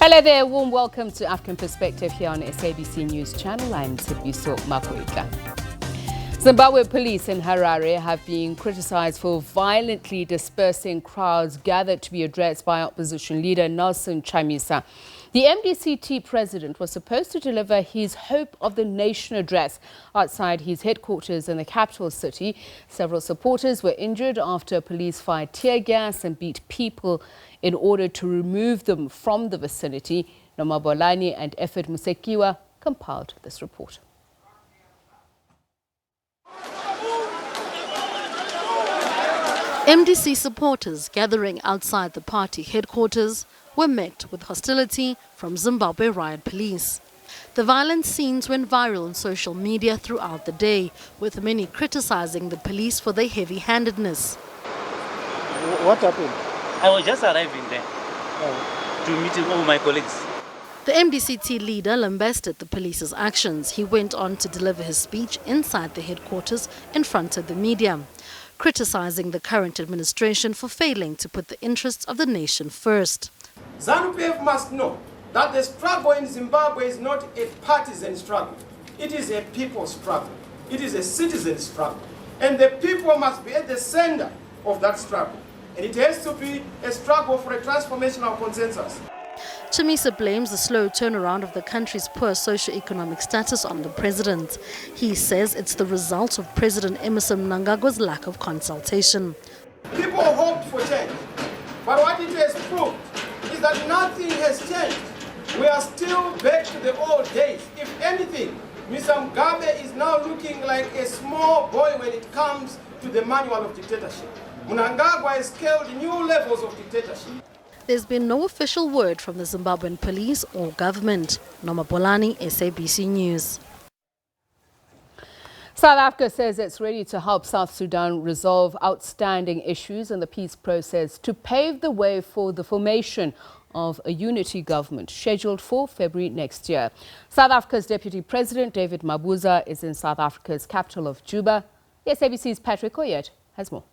Hello there, warm welcome to African Perspective here on SABC News Channel. I'm Sipiso Makoika. Zimbabwe police in Harare have been criticized for violently dispersing crowds gathered to be addressed by opposition leader Nelson Chamisa. The MDCT president was supposed to deliver his Hope of the Nation address outside his headquarters in the capital city. Several supporters were injured after police fired tear gas and beat people in order to remove them from the vicinity. Noma Bolani and Efed Musekiwa compiled this report. MDC supporters gathering outside the party headquarters were met with hostility from Zimbabwe riot police. The violent scenes went viral on social media throughout the day, with many criticizing the police for their heavy-handedness. What happened? I was just arriving there to meet all my colleagues. The MDCT leader lambasted the police's actions. He went on to deliver his speech inside the headquarters in front of the media, criticizing the current administration for failing to put the interests of the nation first. ZANU-PF must know that the struggle in Zimbabwe is not a partisan struggle. It is a people's struggle. It is a citizen struggle. And the people must be at the center of that struggle. And it has to be a struggle for a transformational consensus. Chamisa blames the slow turnaround of the country's poor socio-economic status on the president. He says it's the result of President Emmerson Mnangagwa's lack of consultation. People hoped for change, but what it has proved is that nothing has changed. We are still back to the old days. If anything, Mr. Mugabe is now looking like a small boy when it comes to the manual of dictatorship. Mnangagwa has scaled new levels of dictatorship. There's been no official word from the Zimbabwean police or government. Noma Bolani, SABC News. South Africa says it's ready to help South Sudan resolve outstanding issues in the peace process to pave the way for the formation of a unity government scheduled for February next year. South Africa's Deputy President David Mabuza is in South Africa's capital of Juba. The SABC's Patrick Oyet has more.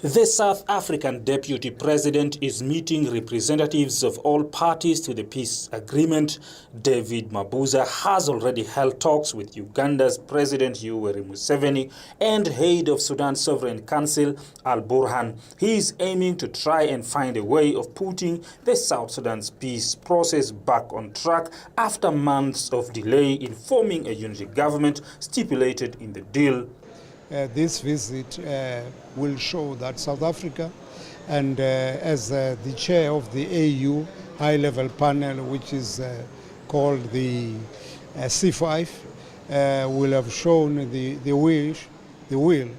The South African Deputy President is meeting representatives of all parties to the peace agreement. David Mabuza has already held talks with Uganda's President Yoweri Museveni and head of Sudan's Sovereign Council, Al-Burhan. He is aiming to try and find a way of putting the South Sudan's peace process back on track after months of delay in forming a unity government stipulated in the deal. This visit will show that South Africa, and as the chair of the AU high-level panel, which is called the C5, will have shown the will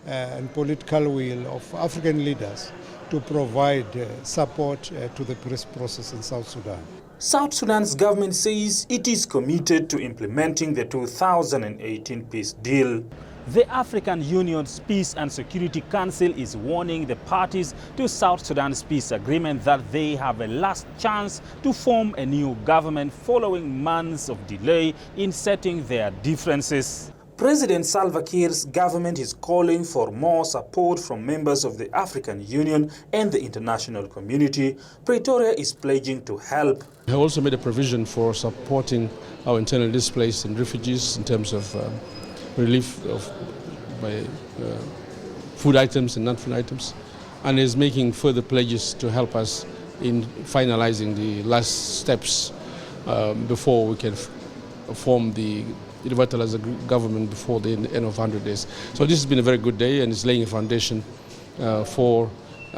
and political will of African leaders to provide support to the peace process in South Sudan. South Sudan's government says it is committed to implementing the 2018 peace deal. The African Union's Peace and Security Council is warning the parties to South Sudan's peace agreement that they have a last chance to form a new government following months of delay in setting their differences. President Salva Kiir's government is calling for more support from members of the African Union and the international community. Pretoria is pledging to help. We have also made a provision for supporting our internally displaced and refugees in terms of relief by food items and non-food items, and is making further pledges to help us in finalizing the last steps before we can form the revitalized government before the end of 100 days. So this has been a very good day, and it's laying a foundation for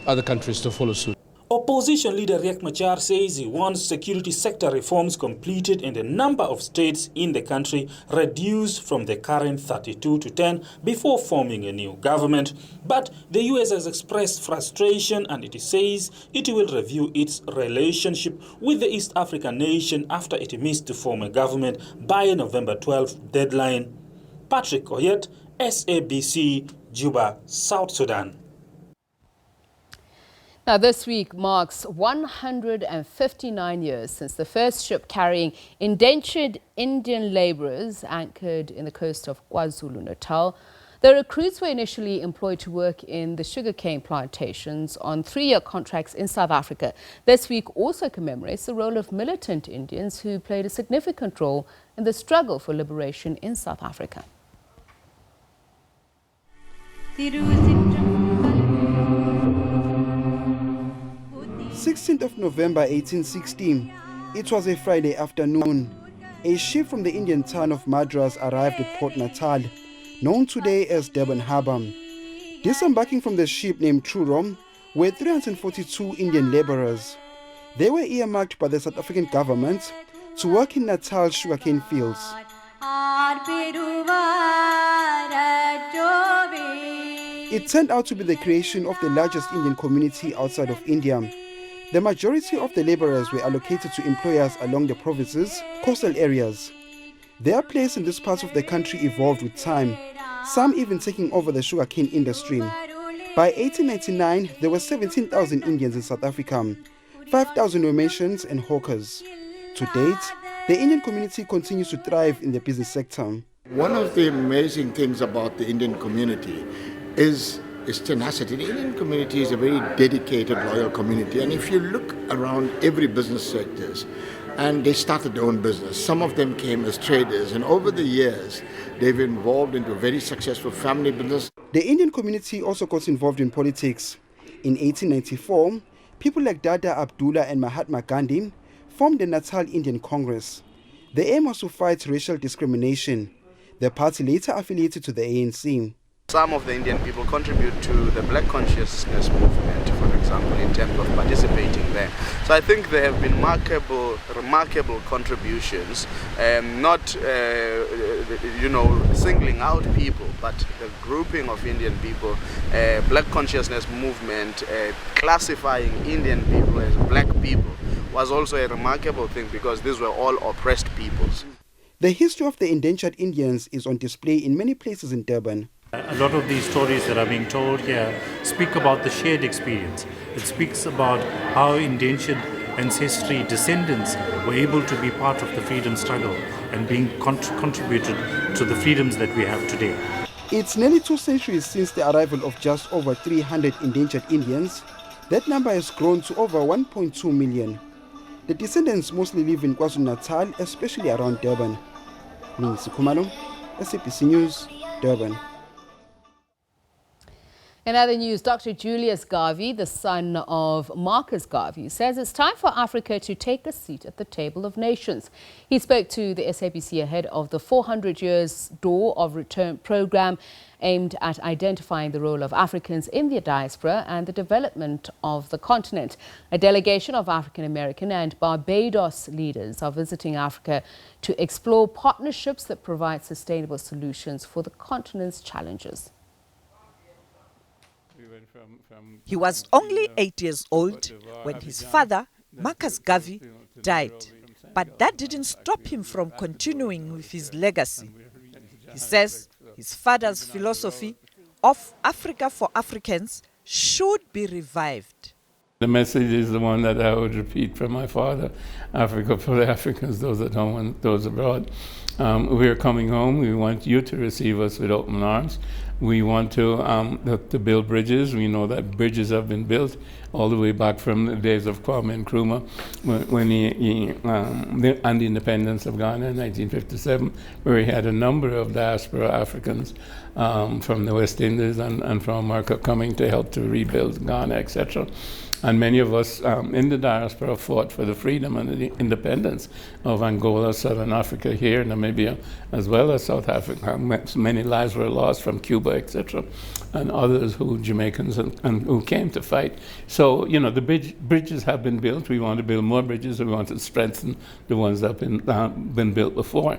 other countries to follow suit. Opposition leader Riek Machar says he wants security sector reforms completed and the number of states in the country reduced from the current 32 to 10 before forming a new government. But the US has expressed frustration, and it says it will review its relationship with the East African nation after it missed to form a government by a November 12th deadline. Patrick Oyet, SABC, Juba, South Sudan. Now, this week marks 159 years since the first ship carrying indentured Indian labourers anchored in the coast of KwaZulu-Natal. The recruits were initially employed to work in the sugarcane plantations on 3-year contracts in South Africa. This week also commemorates the role of militant Indians who played a significant role in the struggle for liberation in South Africa. 16th of November 1816. It was a Friday afternoon. A ship from the Indian town of Madras arrived at Port Natal, known today as Durban Harbour. Disembarking from the ship named Truro were 342 Indian labourers. They were earmarked by the South African government to work in Natal sugarcane fields. It turned out to be the creation of the largest Indian community outside of India. The majority of the labourers were allocated to employers along the province's coastal areas. Their place in this part of the country evolved with time, some even taking over the sugarcane industry. By 1899, there were 17,000 Indians in South Africa. 5,000 were merchants and hawkers. To date, the Indian community continues to thrive in the business sector. One of the amazing things about the Indian community is tenacity. The Indian community is a very dedicated, loyal community, and if you look around every business sectors, and they started their own business. Some of them came as traders, and over the years, they've evolved into a very successful family business. The Indian community also got involved in politics. In 1894, people like Dada Abdullah and Mahatma Gandhi formed the Natal Indian Congress. The aim was to fight racial discrimination. The party later affiliated to the ANC. Some of the Indian people contribute to the black consciousness movement, for example, in terms of participating there. So I think there have been remarkable contributions, not singling out people, but the grouping of Indian people, black consciousness movement, classifying Indian people as black people was also a remarkable thing because these were all oppressed peoples. The history of the indentured Indians is on display in many places in Durban. A lot of these stories that are being told here speak about the shared experience. It speaks about how indentured ancestry descendants were able to be part of the freedom struggle and being contributed to the freedoms that we have today. It's nearly 2 centuries since the arrival of just over 300 indentured Indians. That number has grown to over 1.2 million. The descendants mostly live in KwaZulu-Natal, especially around Durban. Lindsay Kumalo, SABC News, Durban. In other news, Dr. Julius Garvey, the son of Marcus Garvey, says it's time for Africa to take a seat at the table of nations. He spoke to the SABC ahead of the 400 Years Door of Return program aimed at identifying the role of Africans in the diaspora and the development of the continent. A delegation of African American and Barbados leaders are visiting Africa to explore partnerships that provide sustainable solutions for the continent's challenges. He was only 8 years old when his father, Marcus Garvey, died. But that didn't stop him from continuing with his legacy. He says his father's philosophy of Africa for Africans should be revived. The message is the one that I would repeat from my father: Africa for the Africans, those at home and those abroad. We are coming home. We want you to receive us with open arms. We want to build bridges. We know that bridges have been built all the way back from the days of Kwame Nkrumah and the independence of Ghana in 1957, where he had a number of diaspora Africans from the West Indies and from America coming to help to rebuild Ghana, etc. And many of us in the diaspora fought for the freedom and the independence of Angola, Southern Africa, here, Namibia, as well as South Africa. Many lives were lost from Cuba, etc., and others Jamaicans and who came to fight. So, the bridges have been built. We want to build more bridges. We want to strengthen the ones that have been built before.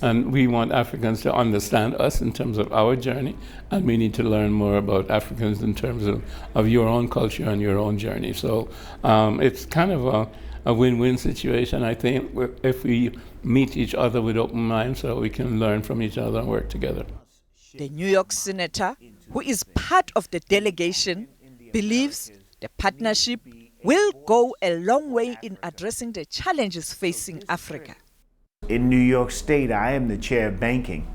And we want Africans to understand us in terms of our journey, and we need to learn more about Africans in terms of your own culture and your own journey. So it's kind of a win-win situation, I think, if we meet each other with open minds so we can learn from each other and work together. The New York senator, who is part of the delegation, believes the partnership will go a long way in addressing the challenges facing Africa. In New York State, I am the chair of banking.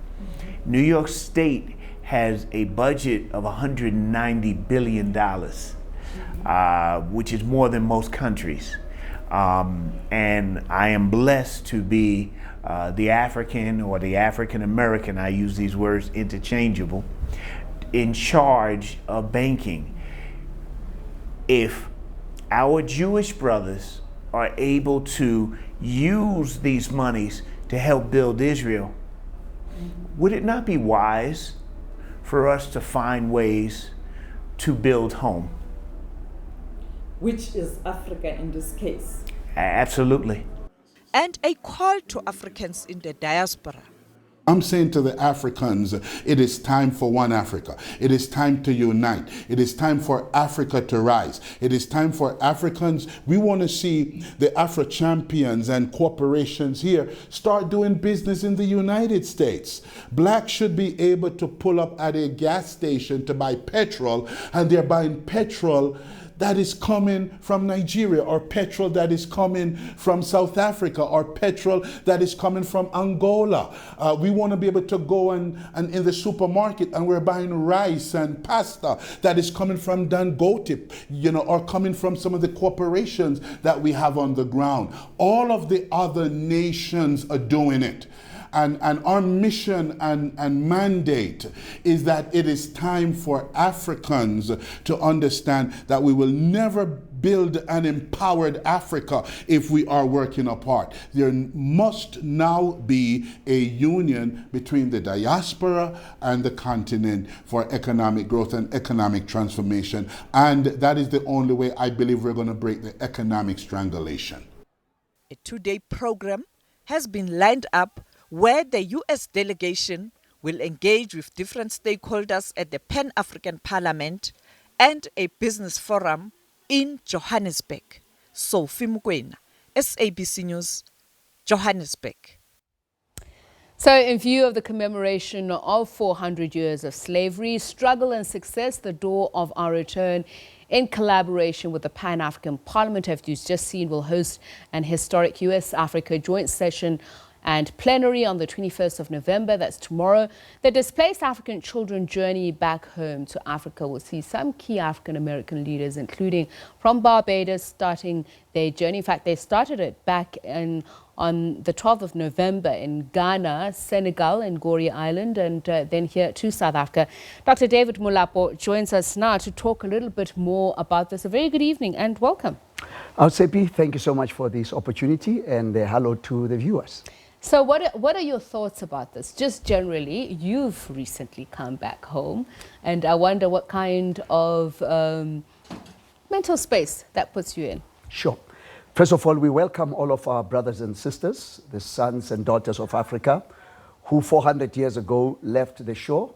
New York State has a budget of $190 billion, which is more than most countries. And I am blessed to be the African or the African American, I use these words interchangeable, in charge of banking. If our Jewish brothers are able to use these monies to help build Israel, would it not be wise for us to find ways to build home? Which is Africa in this case. Absolutely. And a call to Africans in the diaspora. I'm saying to the Africans, it is time for one Africa. It is time to unite. It is time for Africa to rise. It is time for Africans. We want to see the Afro champions and corporations here start doing business in the United States. Blacks should be able to pull up at a gas station to buy petrol, and they're buying petrol that is coming from Nigeria, or petrol that is coming from South Africa, or petrol that is coming from Angola. We want to be able to go and in the supermarket and we're buying rice and pasta that is coming from Dangote, or coming from some of the corporations that we have on the ground. All of the other nations are doing it. And our mission and mandate is that it is time for Africans to understand that we will never build an empowered Africa if we are working apart. There must now be a union between the diaspora and the continent for economic growth and economic transformation. And that is the only way I believe we're going to break the economic strangulation. A two-day program has been lined up where the U.S. delegation will engage with different stakeholders at the Pan-African Parliament and a business forum in Johannesburg. Sophie Mukwena, SABC News, Johannesburg. So in view of the commemoration of 400 years of slavery, struggle and success, the door of our return, in collaboration with the Pan-African Parliament, as you've just seen, will host an historic US-Africa joint session and plenary on the 21st of November. That's tomorrow. The Displaced African Children Journey Back Home to Africa will see some key African-American leaders, including from Barbados, starting their journey. In fact, they started it back on the 12th of November in Ghana, Senegal, and Gorée Island, and then here to South Africa. Dr. David Mulapo joins us now to talk a little bit more about this. A very good evening and welcome. Sepi, thank you so much for this opportunity, and hello to the viewers. So what are your thoughts about this? Just generally, you've recently come back home, and I wonder what kind of mental space that puts you in. Sure. First of all, we welcome all of our brothers and sisters, the sons and daughters of Africa, who 400 years ago left the shore,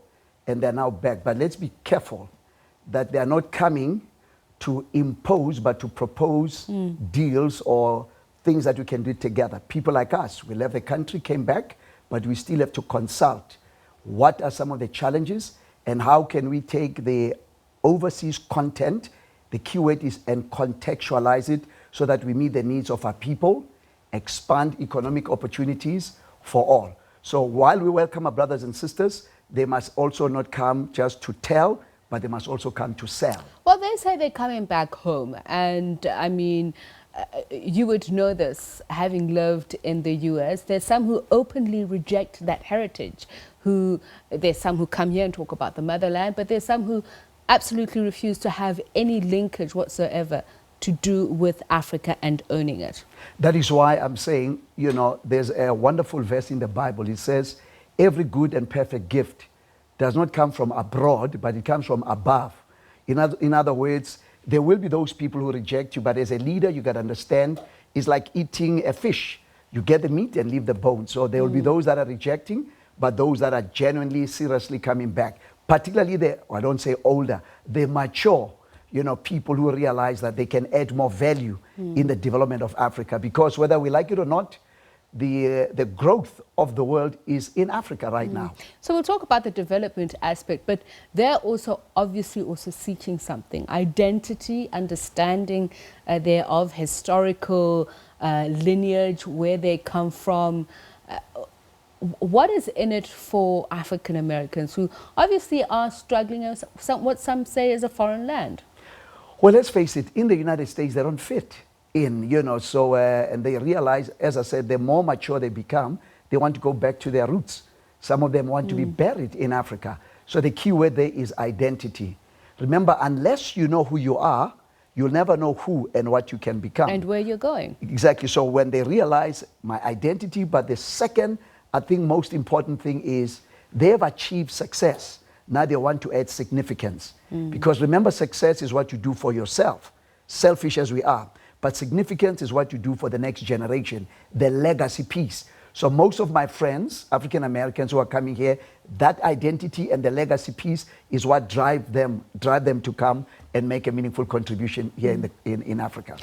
and they're now back. But let's be careful that they are not coming to impose, but to propose deals or things that we can do together. People like us, we left the country, came back, but we still have to consult. What are some of the challenges, and how can we take the overseas content, the keyword is, and contextualize it so that we meet the needs of our people, expand economic opportunities for all. So while we welcome our brothers and sisters, they must also not come just to tell, but they must also come to sell. Well, they say they're coming back home, and I mean, you would know this, having lived in the US. There's some who openly reject that heritage. There's some who come here and talk about the motherland, but there's some who absolutely refuse to have any linkage whatsoever to do with Africa and owning it. That is why I'm saying, there's a wonderful verse in the Bible. It says, every good and perfect gift does not come from abroad, but it comes from above. In other words, there will be those people who reject you, but as a leader, you got to understand, it's like eating a fish. You get the meat and leave the bone. So there will be those that are rejecting, but those that are genuinely, seriously coming back. Particularly I don't say older, the mature, people who realize that they can add more value in the development of Africa. Because whether we like it or not, the growth of the world is in Africa right now. So we'll talk about the development aspect, but they're also obviously also seeking something, identity, understanding thereof, historical lineage, where they come from. what is in it for African Americans who obviously are struggling in what some say is a foreign land? Well, let's face it, in the United States, they don't fit in, so, and they realize, as I said, the more mature they become, they want to go back to their roots. Some of them want to be buried in Africa. So the key word there is identity. Remember, unless you know who you are, you'll never know who and what you can become. And where you're going. Exactly. So when they realize my identity, but the second, I think, most important thing is they have achieved success. Now they want to add significance. Because remember, success is what you do for yourself, selfish as we are. But significance is what you do for the next generation, the legacy piece. So most of my friends, African Americans who are coming here, that identity and the legacy piece is what drive them to come and make a meaningful contribution here in Africa.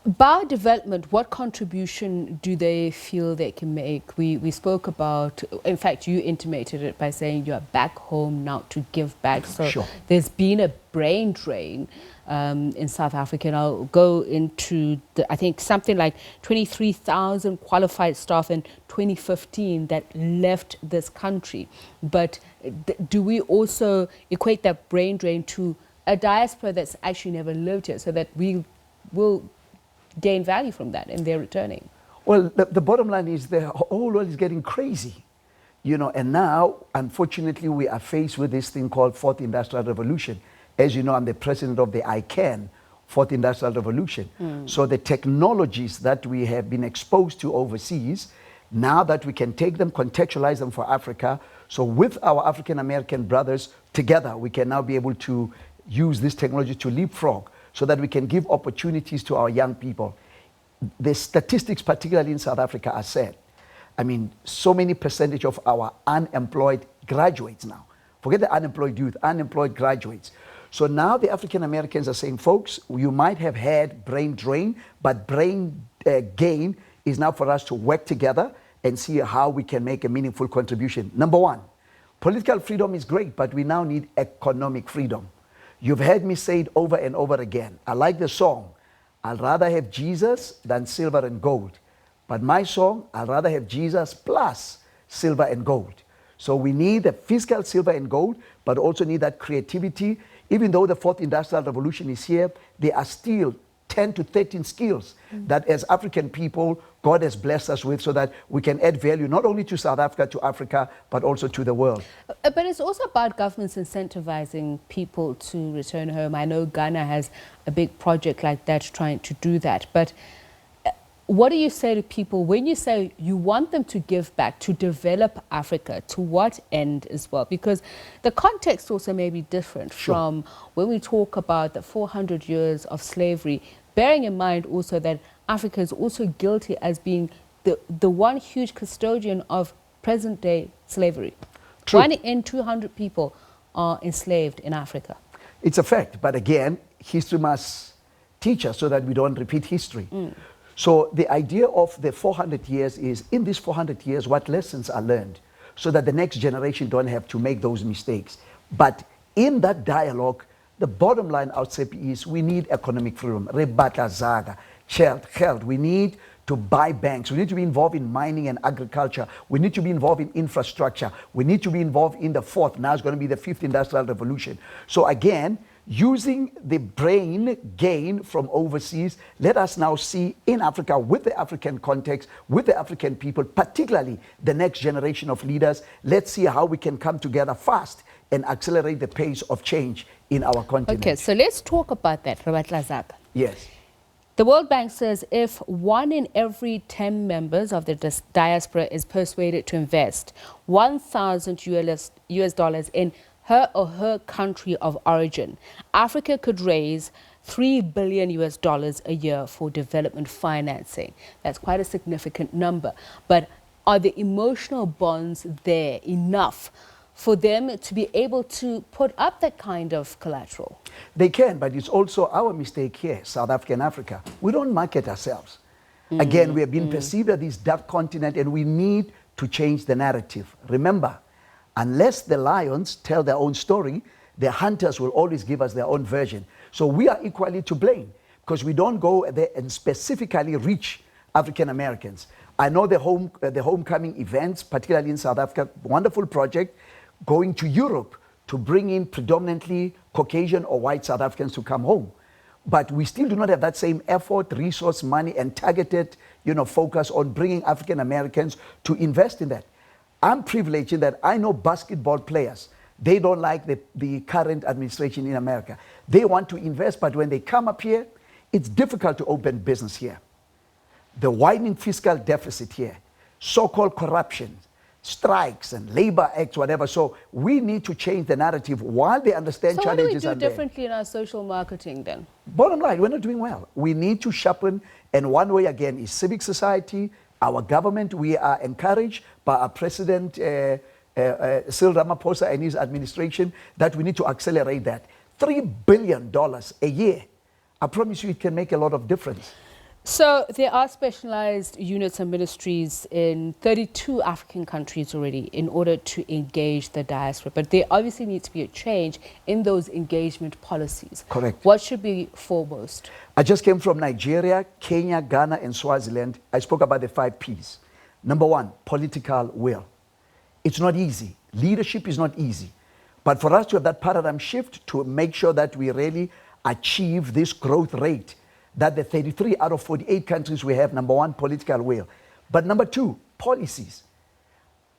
By development, what contribution do they feel they can make? We spoke about, in fact, you intimated it by saying you're back home now to give back. So Sure. There's been a brain drain in South Africa, and I'll go into, I think, something like 23,000 qualified staff in 2015 that left this country. But do we also equate that brain drain to a diaspora that's actually never lived here, so that we will gain value from that and they're returning? Well, the bottom line is the whole world is getting crazy, and now, unfortunately, we are faced with this thing called Fourth Industrial Revolution. As you know, I'm the president of the ICANN, Fourth Industrial Revolution. So the technologies that we have been exposed to overseas, now that we can take them, contextualize them for Africa, so with our African American brothers together, we can now be able to use this technology to leapfrog, so that we can give opportunities to our young people. The statistics, particularly in South Africa, are sad. I mean, so many percentage of our unemployed graduates now. Forget the unemployed youth, unemployed graduates. So now the African Americans are saying, folks, you might have had brain drain, but brain gain is now for us to work together and see how we can make a meaningful contribution. Number one, political freedom is great, but we now need economic freedom. You've heard me say it over and over again. I like the song, I'd rather have Jesus than silver and gold. But my song, I'd rather have Jesus plus silver and gold. So we need the physical silver and gold, but also need that creativity. Even though the Fourth Industrial Revolution is here, there are still 10 to 13 skills that as African people, God has blessed us with, so that we can add value not only to South Africa, to Africa, but also to the world. But it's also about governments incentivizing people to return home. I know Ghana has a big project like that, trying to do that. But what do you say to people when you say you want them to give back, to develop Africa? To what end as well? Because the context also may be different from when we talk about the 400 years of slavery, bearing in mind also that Africa is also guilty as being the one huge custodian of present-day slavery. True. 1 in 200 people are enslaved in Africa. It's a fact, but again, history must teach us so that we don't repeat history. So the idea of the 400 years is, in these 400 years, what lessons are learned, so that the next generation don't have to make those mistakes. But in that dialogue, the bottom line, I would say, is we need economic freedom. Rebata Zaga, health. We need to buy banks. We need to be involved in mining and agriculture. We need to be involved in infrastructure. We need to be involved in the fourth. Now it's going to be the fifth industrial revolution. So again, using the brain gain from overseas, let us now see in Africa, with the African context, with the African people, particularly the next generation of leaders, let's see how we can come together fast and accelerate the pace of change in our continent. Okay, so let's talk about that, Rabatla Zaga. Yes. The World Bank says if 1 in every 10 members of the diaspora is persuaded to invest $1,000 in her or her country of origin, Africa could raise $3 billion a year for development financing. That's quite a significant number. But are the emotional bonds there enough for them to be able to put up that kind of collateral? They can, but it's also our mistake here, South Africa and Africa. We don't market ourselves. Again, we have been perceived as this dark continent, and we need to change the narrative. Remember, unless the lions tell their own story, the hunters will always give us their own version. So we are equally to blame, because we don't go there and specifically reach African Americans. I know the homecoming events, particularly in South Africa, wonderful project, going to Europe to bring in predominantly Caucasian or white South Africans to come home. But we still do not have that same effort, resource, money, and targeted, focus on bringing African Americans to invest in that. I'm privileged in that I know basketball players. They don't like the current administration in America. They want to invest, but when they come up here, it's difficult to open business here. The widening fiscal deficit here, so-called corruption, strikes and labor acts, whatever. So we need to change the narrative while they understand challenges are there. So what do we do differently in our social marketing then? Bottom line, we're not doing well. We need to sharpen, and one way again is civic society, our government. We are encouraged by our President Cyril Ramaphosa and his administration that we need to accelerate that. $3 billion a year. I promise you it can make a lot of difference. So there are specialized units and ministries in 32 African countries already in order to engage the diaspora. But there obviously needs to be a change in those engagement policies. Correct. What should be foremost? I just came from Nigeria, Kenya, Ghana, and Swaziland. I spoke about the 5 Ps. Number 1, political will. It's not easy. Leadership is not easy. But for us to have that paradigm shift to make sure that we really achieve this growth rate, that the 33 out of 48 countries we have, number 1, political will. But number 2, policies.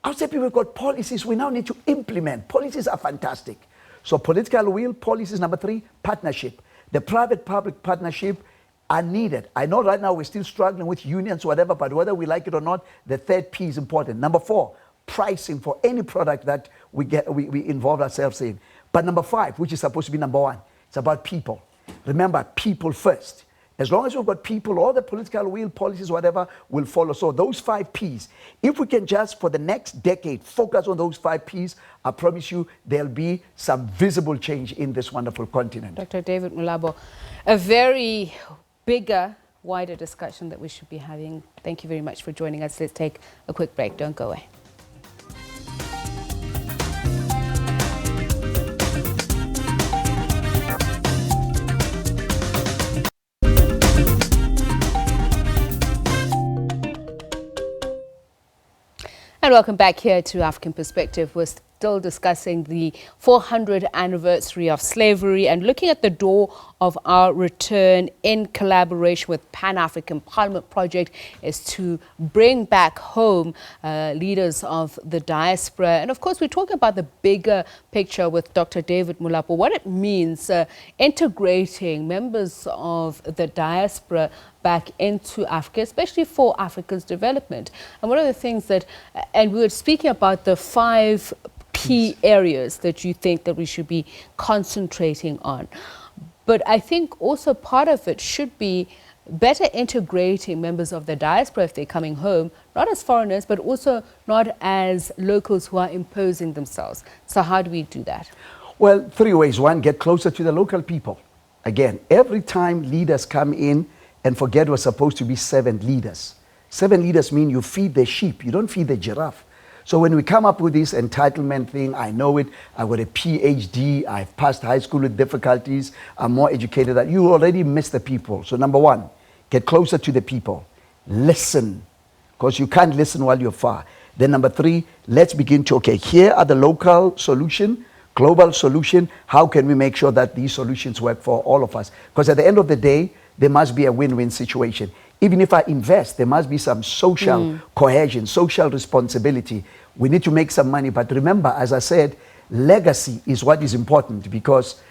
Outside people have got policies, we now need to implement. Policies are fantastic. So political will, policies. Number 3, partnership. The private-public partnership are needed. I know right now we're still struggling with unions, whatever, but whether we like it or not, the 3rd P is important. Number 4, pricing for any product that we involve ourselves in. But number 5, which is supposed to be number 1, it's about people. Remember, people first. As long as we've got people, all the political will, policies, whatever, will follow. So those 5 Ps, if we can just for the next decade focus on those 5 Ps, I promise you there'll be some visible change in this wonderful continent. Dr. David Mulabo, a very bigger, wider discussion that we should be having. Thank you very much for joining us. Let's take a quick break. Don't go away. And welcome back here to African Perspective. We're still discussing the 400th anniversary of slavery and looking at the door of our return in collaboration with Pan-African Parliament Project is to bring back home leaders of the diaspora. And of course, we're talking about the bigger picture with Dr. David Mulabo, what it means integrating members of the diaspora back into Africa, especially for Africa's development. And one of the things that, and we were speaking about the 5 key areas that you think that we should be concentrating on. But I think also part of it should be better integrating members of the diaspora if they're coming home, not as foreigners, but also not as locals who are imposing themselves. So how do we do that? Well, 3 ways. 1, get closer to the local people. Again, every time leaders come in, and forget we're supposed to be 7 leaders. 7 leaders mean you feed the sheep, you don't feed the giraffe. So when we come up with this entitlement thing, I know it, I've got a PhD, I've passed high school with difficulties, I'm more educated, that you already miss the people. So number 1, get closer to the people. Listen, because you can't listen while you're far. Then number 3, let's begin to, okay, here are the local solution, global solution. How can we make sure that these solutions work for all of us? Because at the end of the day, there must be a win-win situation. Even if I invest, there must be some social cohesion, social responsibility. We need to make some money. But remember, as I said, legacy is what is important because,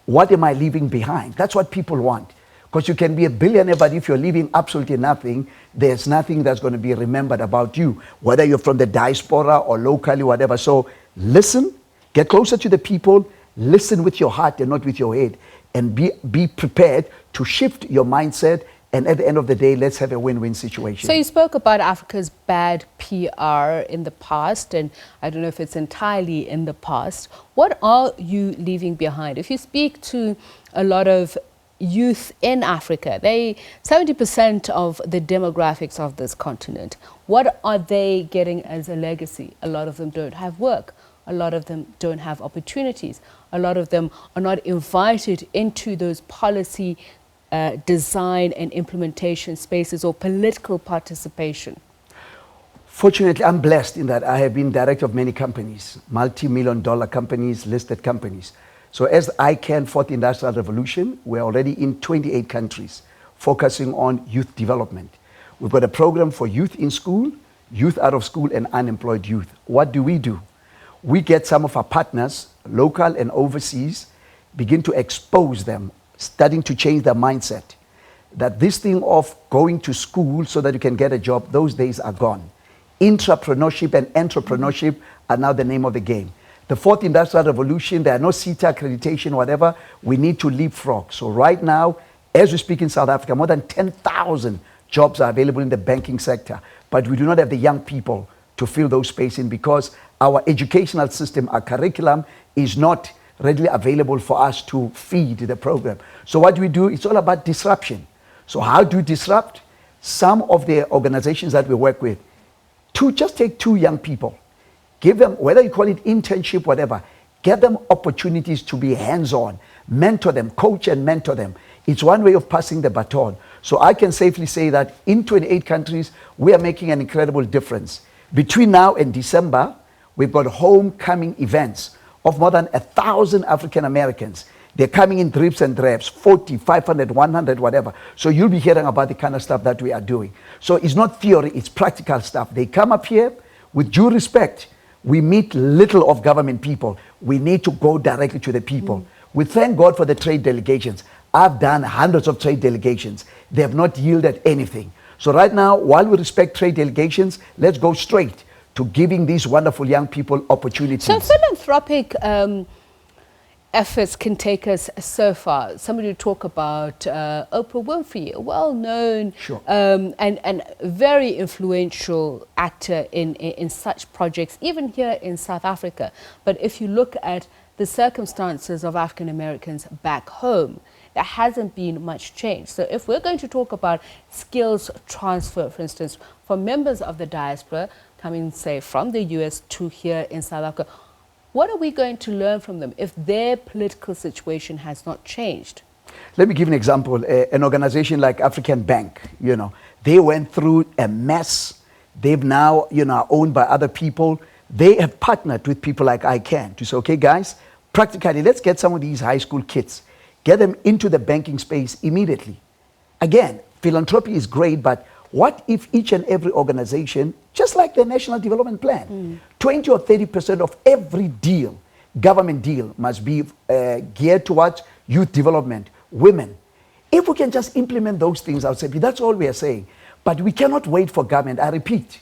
what am I leaving behind? That's what people want. Because you can be a billionaire, but if you're leaving absolutely nothing, there's nothing that's going to be remembered about you, whether you're from the diaspora or locally, whatever. So listen, get closer to the people, listen with your heart and not with your head, and be prepared to shift your mindset. And at the end of the day, let's have a win-win situation. So you spoke about Africa's bad PR in the past, and I don't know if it's entirely in the past. What are you leaving behind? If you speak to a lot of youth in Africa, 70% of the demographics of this continent, what are they getting as a legacy? A lot of them don't have work. A lot of them don't have opportunities. A lot of them are not invited into those policy design and implementation spaces or political participation. Fortunately, I'm blessed in that I have been director of many companies, multi-million-dollar companies, listed companies. So as ICANN Fourth Industrial Revolution, we're already in 28 countries, focusing on youth development. We've got a program for youth in school, youth out of school, and unemployed youth. What do? We get some of our partners, local and overseas, begin to expose them, starting to change their mindset, that this thing of going to school so that you can get a job, those days are gone. Intrapreneurship and entrepreneurship are now the name of the game. The Fourth Industrial Revolution, there are no CETA accreditation, whatever, we need to leapfrog. So right now, as we speak in South Africa, more than 10,000 jobs are available in the banking sector, but we do not have the young people to fill those spaces in because our educational system, our curriculum is not readily available for us to feed the program. So what we do, it's all about disruption. So how do you disrupt? Some of the organizations that we work with, just take 2 young people, give them, whether you call it internship, whatever, get them opportunities to be hands-on, mentor them, coach and mentor them. It's one way of passing the baton. So I can safely say that in 28 countries, we are making an incredible difference. Between now and December, we've got homecoming events of more than 1,000 African Americans. They're coming in drips and drabs, 40, 500, 100, whatever. So you'll be hearing about the kind of stuff that we are doing. So it's not theory, it's practical stuff. They come up here with due respect. We meet little of government people. We need to go directly to the people. We thank God for the trade delegations. I've done hundreds of trade delegations. They have not yielded anything. So right now, while we respect trade delegations, let's go straight to giving these wonderful young people opportunities. So philanthropic efforts can take us so far. Somebody would talk about Oprah Winfrey, a well-known and very influential actor in such projects, even here in South Africa. But if you look at the circumstances of African Americans back home, there hasn't been much change. So if we're going to talk about skills transfer, for instance, for members of the diaspora coming, say, from the US to here in South Africa, what are we going to learn from them if their political situation has not changed? Let me give an example. An organization like African Bank, they went through a mess. They've now, are owned by other people. They have partnered with people like ICANN to say, okay, guys, practically, let's get some of these high school kids, get them into the banking space immediately. Again, philanthropy is great, but what if each and every organization, just like the National Development Plan, 20 or 30% of every deal, government deal, must be geared towards youth development, women. If we can just implement those things, I would say that's all we are saying. But we cannot wait for government. I repeat,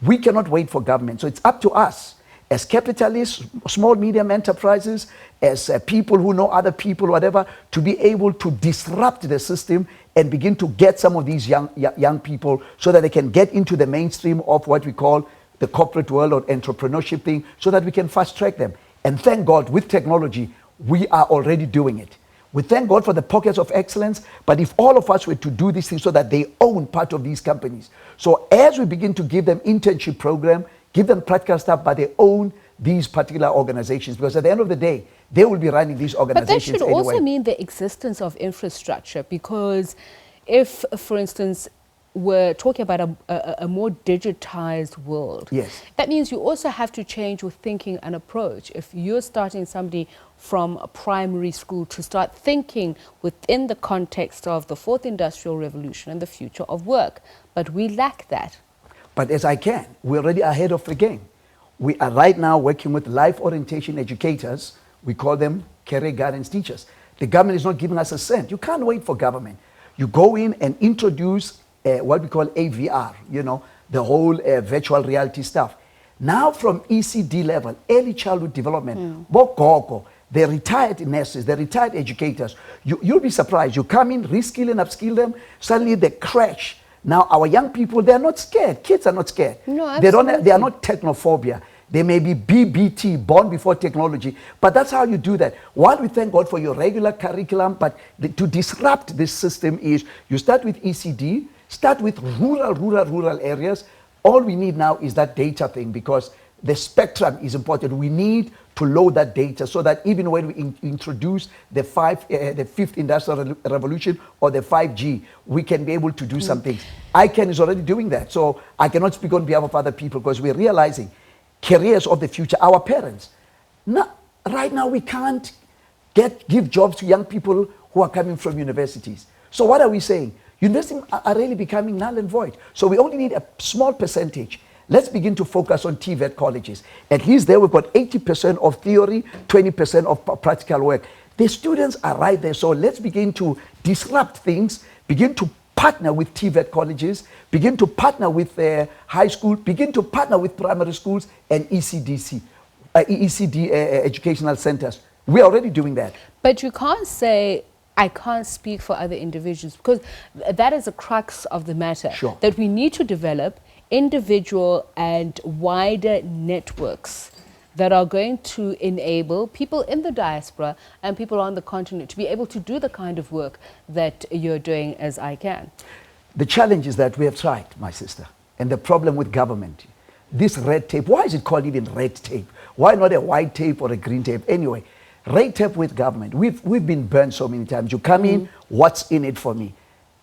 we cannot wait for government. So it's up to us as capitalists, small, medium enterprises, as people who know other people, whatever, to be able to disrupt the system and begin to get some of these young people so that they can get into the mainstream of what we call the corporate world or entrepreneurship thing, so that we can fast track them. And thank God, with technology, we are already doing it. We thank God for the pockets of excellence, but if all of us were to do these things so that they own part of these companies. So as we begin to give them internship program, give them practical stuff, but they own these particular organizations, because at the end of the day, they will be running these organizations anyway. But that should also mean the existence of infrastructure, because if, for instance, we're talking about a more digitized world, yes, that means you also have to change your thinking and approach. If you're starting somebody from a primary school to start thinking within the context of the Fourth Industrial Revolution and the future of work, but we lack that. But as I can, we're already ahead of the game. We are right now working with life orientation educators. We call them career guidance teachers. The government is not giving us a cent. You can't wait for government. You go in and introduce what we call AVR, the whole virtual reality stuff. Now from ECD level, early childhood development, Bokoko, the retired nurses, the retired educators, you'll be surprised. You come in, reskill and upskill them, suddenly they crash. Now our young people, they're not scared. Kids are not scared. No, absolutely. They are not technophobia. They may be BBT, born before technology, but that's how you do that. While we thank God for your regular curriculum, but to disrupt this system is you start with ECD, start with rural areas. All we need now is that data thing, because The spectrum is important. We need to load that data so that even when we introduce the fifth industrial revolution or the 5G, we can be able to do some things. ICANN is already doing that. So I cannot speak on behalf of other people because we're realizing careers of the future, our parents. Right now we can't give jobs to young people who are coming from universities. So what are we saying? Universities are really becoming null and void. So we only need a small percentage. Let's begin to focus on TVET colleges. At least there we've got 80% of theory, 20% of practical work. The students are right there. So let's begin to disrupt things, begin to partner with TVET colleges, begin to partner with high school, begin to partner with primary schools and ECD educational centers. We're already doing that. But you can't say, I can't speak for other individuals, because that is the crux of the matter. Sure. That we need to develop individual and wider networks that are going to enable people in the diaspora and people on the continent to be able to do the kind of work that you're doing as ICANN. The challenge is that we have tried, my sister, and the problem with government, this red tape, why is it called even red tape? Why not a white tape or a green tape? Anyway, red tape with government, we've been burned so many times. You come in, what's in it for me?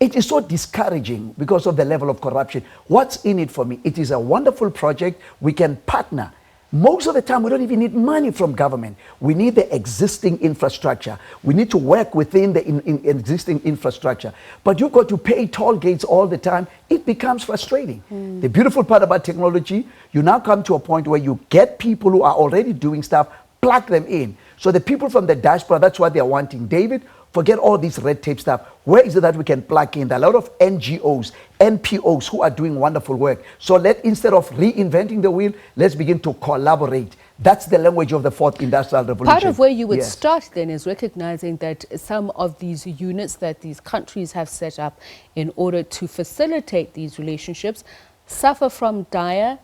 It is so discouraging because of the level of corruption. What's in it for me? It is a wonderful project. We can partner. Most of the time, we don't even need money from government. We need the existing infrastructure. We need to work within the existing infrastructure. But you've got to pay toll gates all the time. It becomes frustrating. The beautiful part about technology, you now come to a point where you get people who are already doing stuff, plug them in. So the people from the diaspora, that's what they're wanting. David, forget all this red tape stuff. Where is it that we can plug in? There are a lot of NGOs, NPOs who are doing wonderful work. So instead of reinventing the wheel, let's begin to collaborate. That's the language of the fourth industrial revolution. Part of where you would start then is recognizing that some of these units that these countries have set up in order to facilitate these relationships suffer from dire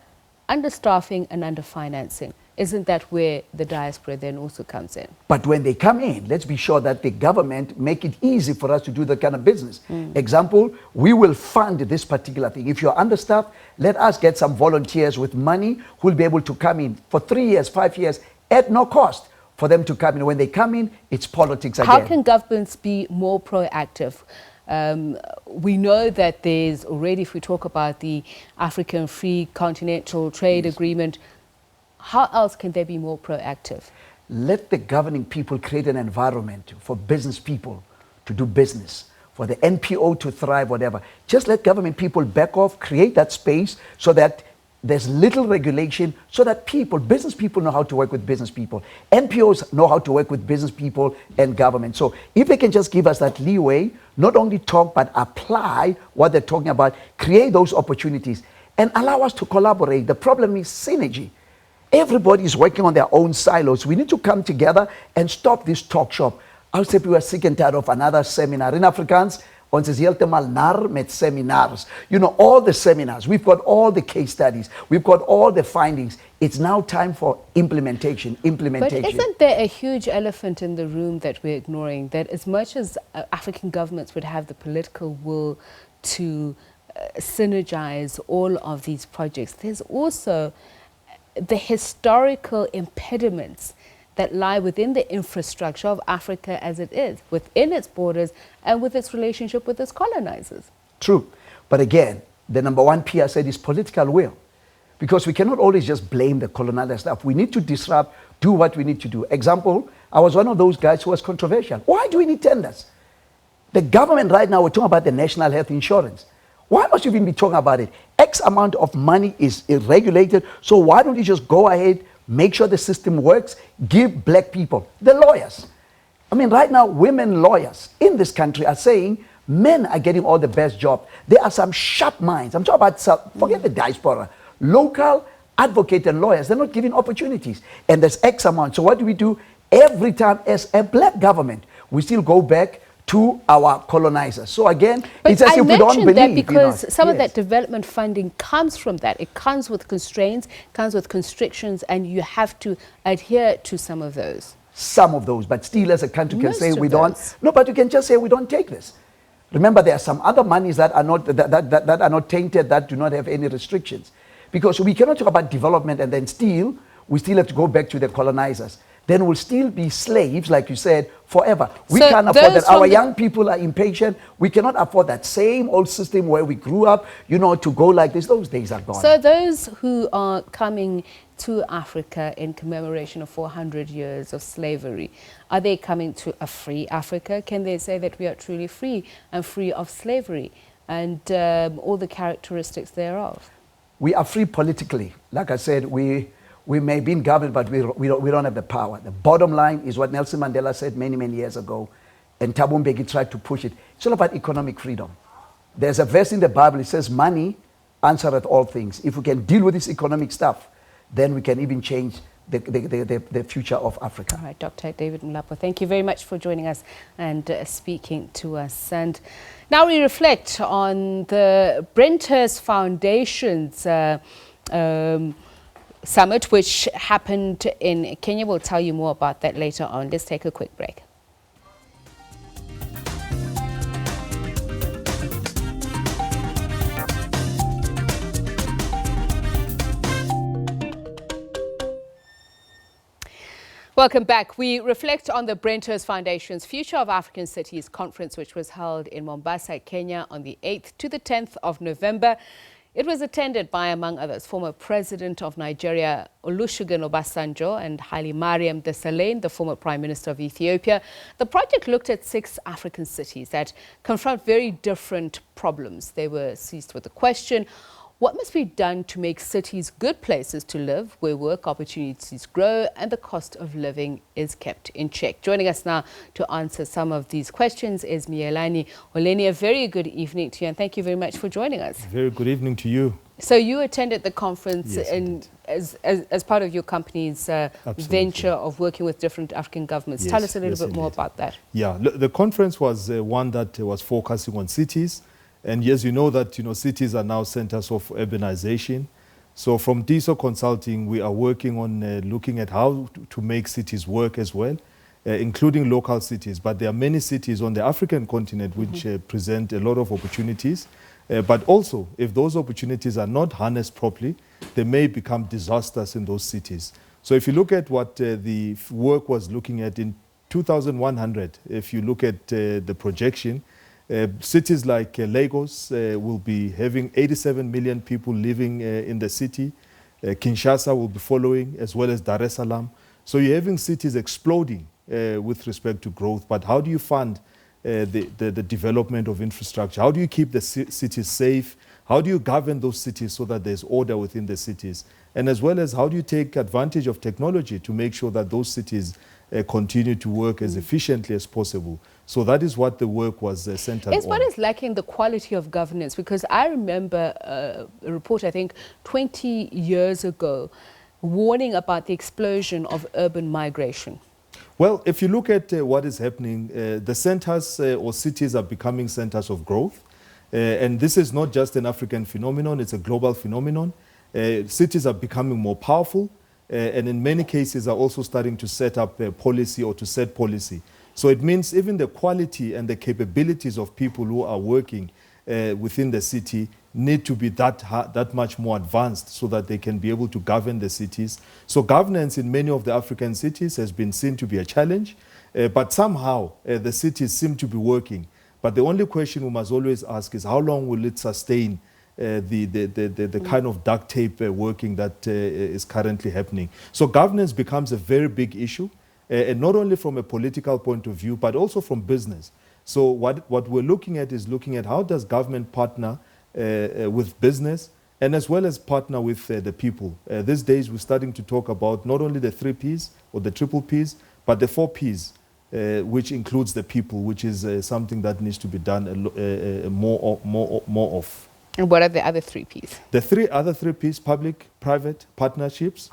understaffing and underfinancing. Isn't that where the diaspora then also comes in? But when they come in, let's be sure that the government make it easy for us to do that kind of business. Example, we will fund this particular thing. If you're understaffed, let us get some volunteers with money who will be able to come in for 3 years, 5 years, at no cost for them to come in. When they come in, it's politics again. How can governments be more proactive? We know that there's already, if we talk about the African Free Continental Trade Agreement, how else can they be more proactive? Let the governing people create an environment for business people to do business, for the NPO to thrive, whatever. Just let government people back off, create that space so that there's little regulation, so that business people know how to work with business people. NPOs know how to work with business people and government. So if they can just give us that leeway, not only talk, but apply what they're talking about, create those opportunities and allow us to collaborate. The problem is synergy. Everybody is working on their own silos. We need to come together and stop this talk shop. I say we are sick and tired of another seminar. In Afrikaans, ons is heeltemal nar met seminars. You know, all the seminars. We've got all the case studies. We've got all the findings. It's now time for implementation. But isn't there a huge elephant in the room that we're ignoring? That as much as African governments would have the political will to synergize all of these projects, there's also the historical impediments that lie within the infrastructure of Africa as it is, within its borders and with its relationship with its colonizers. True. But again, the number one P I said is political will. Because we cannot always just blame the colonizer stuff. We need to disrupt, do what we need to do. Example, I was one of those guys who was controversial. Why do we need tenders? The government right now, we're talking about the national health insurance. Why must you even be talking about it? X amount of money is regulated, so why don't you just go ahead, make sure the system works, give black people, the lawyers. I mean, right now, women lawyers in this country are saying men are getting all the best jobs. There are some sharp minds. I'm talking about, forget the diaspora, local advocate and lawyers, they're not giving opportunities. And there's X amount. So what do we do? Every time as a black government, we still go back to our colonizers. So again, it's as if we don't believe. That because some of that development funding comes from that. It comes with constraints, comes with constrictions, and you have to adhere to some of those. Some of those, but still as a country can say we don't. No, but you can just say we don't take this. Remember, there are some other monies that are not that are not tainted, that do not have any restrictions. Because we cannot talk about development and then we still have to go back to the colonizers. Then we'll still be slaves, like you said, forever. We can't afford that. Our young people are impatient. We cannot afford that same old system where we grew up, you know, to go like this. Those days are gone. So those who are coming to Africa in commemoration of 400 years of slavery, are they coming to a free Africa? Can they say that we are truly free and free of slavery and all the characteristics thereof? We are free politically. Like I said, we may be in government, but we don't have the power. The bottom line is what Nelson Mandela said many, many years ago, and Thabo Mbeki tried to push it. It's all about economic freedom. There's a verse in the Bible, it says, money answereth all things. If we can deal with this economic stuff, then we can even change the future of Africa. All right, Dr. David Mlapo, thank you very much for joining us and speaking to us. And now we reflect on the Brenthurst Foundation's summit, which happened in Kenya. We'll tell you more about that later on. Let's take a quick break. Welcome back. We reflect on the Brenthurst Foundation's Future of African Cities conference, which was held in Mombasa, Kenya on the 8th to the 10th of November. It was attended by, among others, former President of Nigeria, Olusegun Obasanjo, and Haile Mariam Desalegn, the former Prime Minister of Ethiopia. The project looked at 6 African cities that confront very different problems. They were seized with the question, what must be done to make cities good places to live, where work opportunities grow and the cost of living is kept in check? Joining us now to answer some of these questions is Mielani Oleni. A very good evening to you, and thank you very much for joining us. Very good evening to you. So you attended the conference yes, as part of your company's venture of working with different African governments. Yes, Tell us a little bit indeed. more about that. Yeah, the conference was one that was focusing on cities. And yes, you know that cities are now centers of urbanization. So from DISO Consulting, we are working on looking at how to make cities work as well, including local cities. But there are many cities on the African continent which present a lot of opportunities. But also, if those opportunities are not harnessed properly, they may become disasters in those cities. So if you look at what the work was looking at in 2100, if you look at the projection, cities like Lagos will be having 87 million people living in the city. Kinshasa will be following, as well as Dar es Salaam. So you're having cities exploding with respect to growth. But how do you fund the development of infrastructure? How do you keep the cities safe? How do you govern those cities so that there's order within the cities? And as well as how do you take advantage of technology to make sure that those cities continue to work as efficiently as possible? So that is what the work was centered on. What is lacking the quality of governance? Because I remember a report, I think, 20 years ago, warning about the explosion of urban migration. Well, if you look at what is happening, the centers or cities are becoming centers of growth. And this is not just an African phenomenon, it's a global phenomenon. Cities are becoming more powerful, and in many cases are also starting to set up policy or to set policy. So it means even the quality and the capabilities of people who are working within the city need to be that much more advanced so that they can be able to govern the cities. So governance in many of the African cities has been seen to be a challenge, but somehow the cities seem to be working. But the only question we must always ask is how long will it sustain the kind of duct tape working that is currently happening. So governance becomes a very big issue, and not only from a political point of view, but also from business. So what we're looking at is looking at how does government partner with business and as well as partner with the people. These days we're starting to talk about not only the 3 Ps or the triple Ps, but the 4 Ps, which includes the people, which is something that needs to be done more of. And what are the other 3 Ps? The other 3 Ps, public-private partnerships.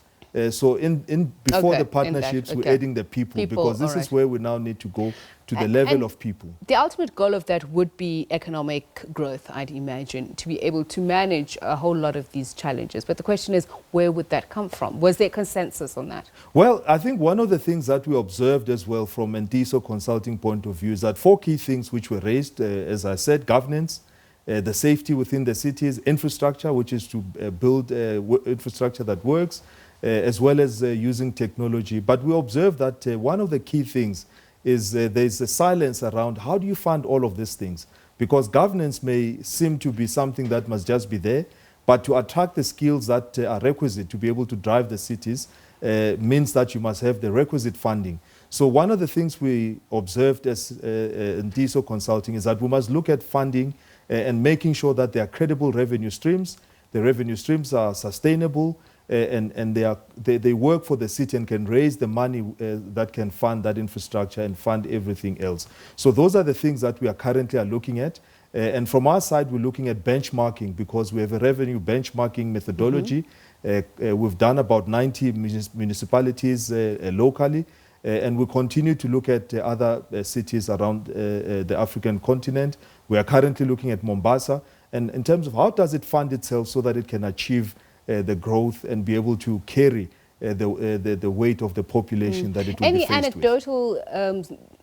So before the partnerships, we're adding the people because this is where we now need to go to the level of people. The ultimate goal of that would be economic growth, I'd imagine, to be able to manage a whole lot of these challenges. But the question is, where would that come from? Was there consensus on that? Well, I think one of the things that we observed as well from a DISO Consulting point of view is that 4 key things which were raised, as I said, governance, the safety within the cities, infrastructure, which is to build infrastructure that works, as well as using technology. But we observe that one of the key things is there's a silence around how do you fund all of these things? Because governance may seem to be something that must just be there, but to attract the skills that are requisite to be able to drive the cities means that you must have the requisite funding. So one of the things we observed as in DSO Consulting is that we must look at funding and making sure that there are credible revenue streams. The revenue streams are sustainable and they work for the city and can raise the money that can fund that infrastructure and fund everything else. So those are the things that we are currently looking at. And from our side, we're looking at benchmarking because we have a revenue benchmarking methodology. We've done about 90 municipalities locally. And we continue to look at other cities around the African continent. We are currently looking at Mombasa. And in terms of how does it fund itself so that it can achieve the growth and be able to carry the weight of the population that it will be faced with. Any anecdotal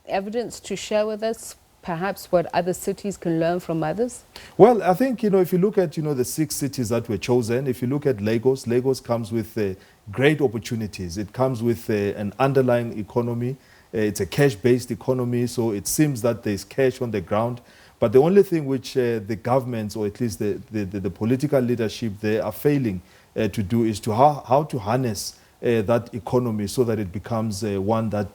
evidence to share with us? Perhaps what other cities can learn from others? Well, I think, if you look at, the 6 cities that were chosen, if you look at Lagos, Lagos comes with great opportunities. It comes with an underlying economy. It's a cash-based economy, so it seems that there's cash on the ground. But the only thing which the governments, or at least the political leadership there, are failing to do is to how to harness that economy so that it becomes one that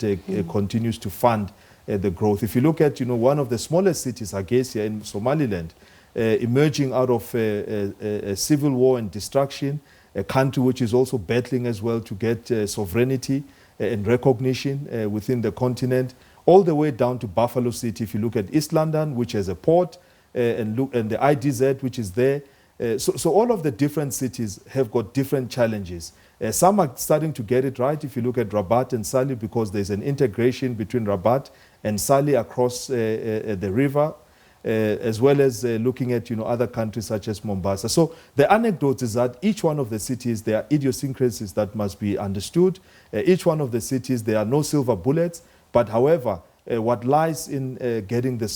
continues to fund the growth. If you look at, one of the smallest cities, Hargeisa in Somaliland, emerging out of a civil war and destruction, a country which is also battling as well to get sovereignty and recognition within the continent, all the way down to Buffalo City. If you look at East London, which has a port, and the IDZ, which is there. So all of the different cities have got different challenges. Some are starting to get it right. If you look at Rabat and Salé, because there's an integration between Rabat and Salé across the river, as well as looking at other countries such as Mombasa. So the anecdote is that each one of the cities, there are idiosyncrasies that must be understood. Each one of the cities, there are no silver bullets. But however, what lies in getting the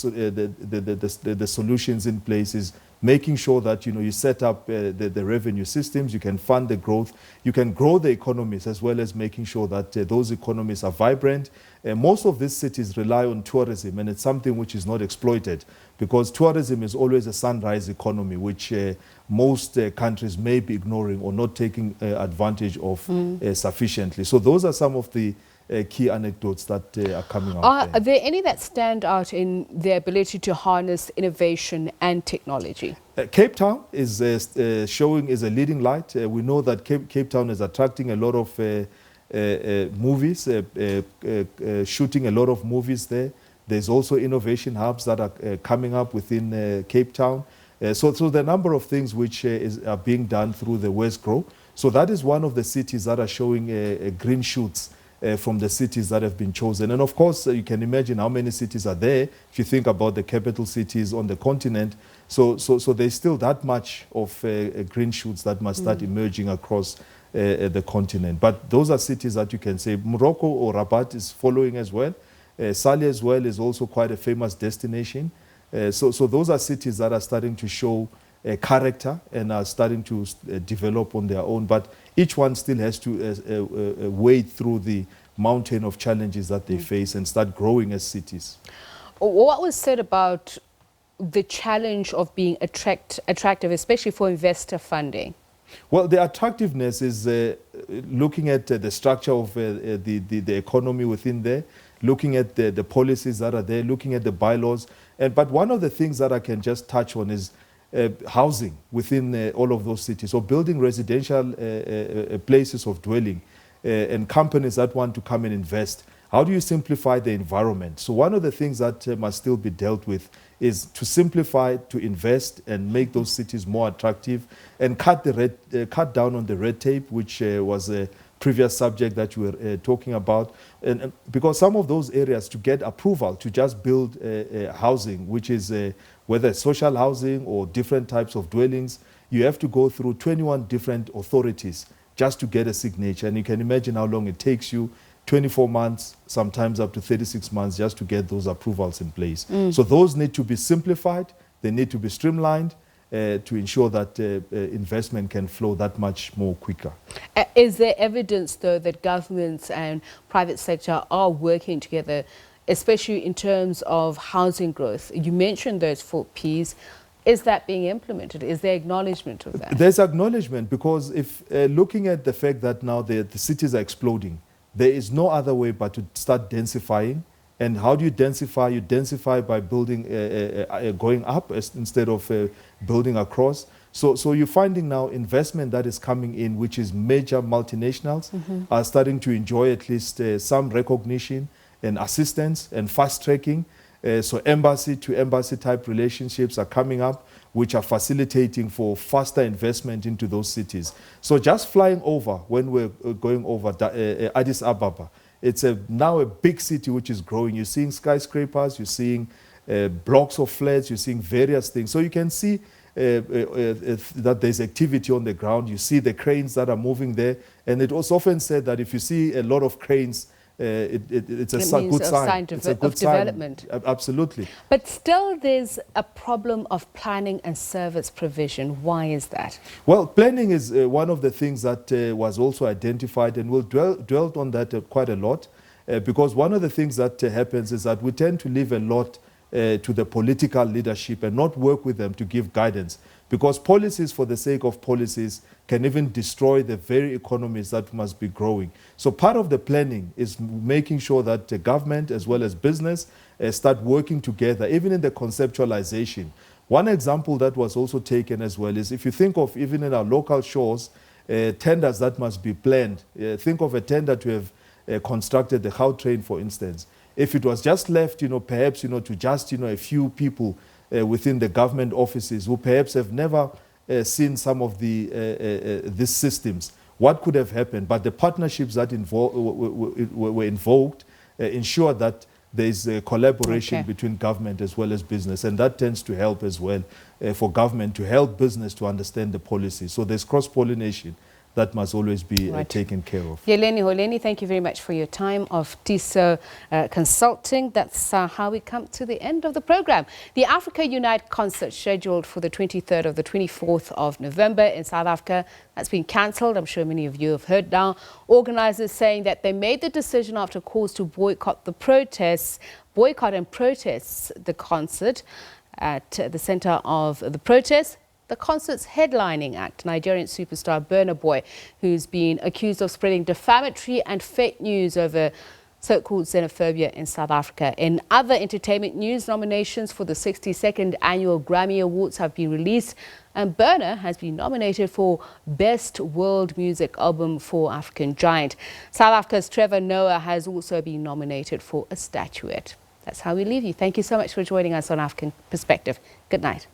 solutions in place is making sure that you set up the revenue systems, you can fund the growth, you can grow the economies, as well as making sure that those economies are vibrant. Most of these cities rely on tourism, and it's something which is not exploited, because tourism is always a sunrise economy, which most countries may be ignoring or not taking advantage of sufficiently. So those are some of the key anecdotes that are coming out. Are there any that stand out in their ability to harness innovation and technology? Cape Town is showing is a leading light. We know that Cape Town is attracting a lot of movies, shooting a lot of movies there. There's also innovation hubs that are coming up within Cape Town. So the number of things which are being done through the West Grow. So that is one of the cities that are showing green shoots from the cities that have been chosen. And of course, you can imagine how many cities are there if you think about the capital cities on the continent. So there's still that much of green shoots that must start emerging across the continent. But those are cities that you can say Morocco or Rabat is following as well. Salé as well is also quite a famous destination. So those are cities that are starting to show character and are starting to develop on their own. But each one still has to wade through the mountain of challenges that they face and start growing as cities. What was said about the challenge of being attractive, especially for investor funding? Well, the attractiveness is looking at the structure of the economy within there, looking at the policies that are there, looking at the bylaws. But one of the things that I can just touch on is housing within all of those cities, or building residential places of dwelling and companies that want to come and invest. How do you simplify the environment? So one of the things that must still be dealt with is to simplify, to invest and make those cities more attractive and cut down on the red tape, which was a previous subject that you were talking about. And because some of those areas, to get approval to just build housing, which is whether social housing or different types of dwellings, you have to go through 21 different authorities just to get a signature. And you can imagine how long it takes you, 24 months, sometimes up to 36 months just to get those approvals in place. So those need to be simplified. They need to be streamlined to ensure that investment can flow that much more quicker. Is there evidence, though, that governments and private sector are working together, especially in terms of housing growth? You mentioned those 4 Ps. Is that being implemented? Is there acknowledgement of that? There's acknowledgement, because if looking at the fact that now the cities are exploding, there is no other way but to start densifying. And how do you densify? You densify by building, going up instead of building across. So you're finding now investment that is coming in, which is major multinationals are starting to enjoy at least some recognition and assistance and fast tracking. So embassy to embassy type relationships are coming up, which are facilitating for faster investment into those cities. So just flying over, when we're going over Addis Ababa, it's now a big city which is growing. You're seeing skyscrapers, you're seeing blocks of flats, you're seeing various things. So you can see that there's activity on the ground. You see the cranes that are moving there. And it was often said that if you see a lot of cranes, it's a good sign. It's a good development. Absolutely. But still there's a problem of planning and service provision. Why is that? Well, planning is one of the things that was also identified, and we'll dwell on that quite a lot, because one of the things that happens is that we tend to leave a lot to the political leadership and not work with them to give guidance, because policies for the sake of policies can even destroy the very economies that must be growing. So part of the planning is making sure that the government as well as business start working together, even in the conceptualization. One example that was also taken as well is, if you think of even in our local shores, tenders that must be planned. Think of a tender to have constructed the Gautrain, for instance. If it was just left, perhaps, to just, a few people within the government offices who perhaps have never seen some of these systems, what could have happened? But the partnerships that were invoked ensure that there is a collaboration between government as well as business, and that tends to help as well for government to help business to understand the policy. So there's cross-pollination that must always be taken care of. Yeleni Holeni, thank you very much for your time of TISO Consulting. That's how we come to the end of the program. The Africa Unite concert scheduled for the 23rd of the 24th of November in South Africa that's been cancelled. I'm sure many of you have heard now. Organisers saying that they made the decision after calls to boycott and protest the concert. At the centre of the protest, the concert's headlining act, Nigerian superstar Burna Boy, who's been accused of spreading defamatory and fake news over so-called xenophobia in South Africa. In other entertainment news, nominations for the 62nd Annual Grammy Awards have been released, and Burna has been nominated for Best World Music Album for African Giant. South Africa's Trevor Noah has also been nominated for a statuette. That's how we leave you. Thank you so much for joining us on African Perspective. Good night.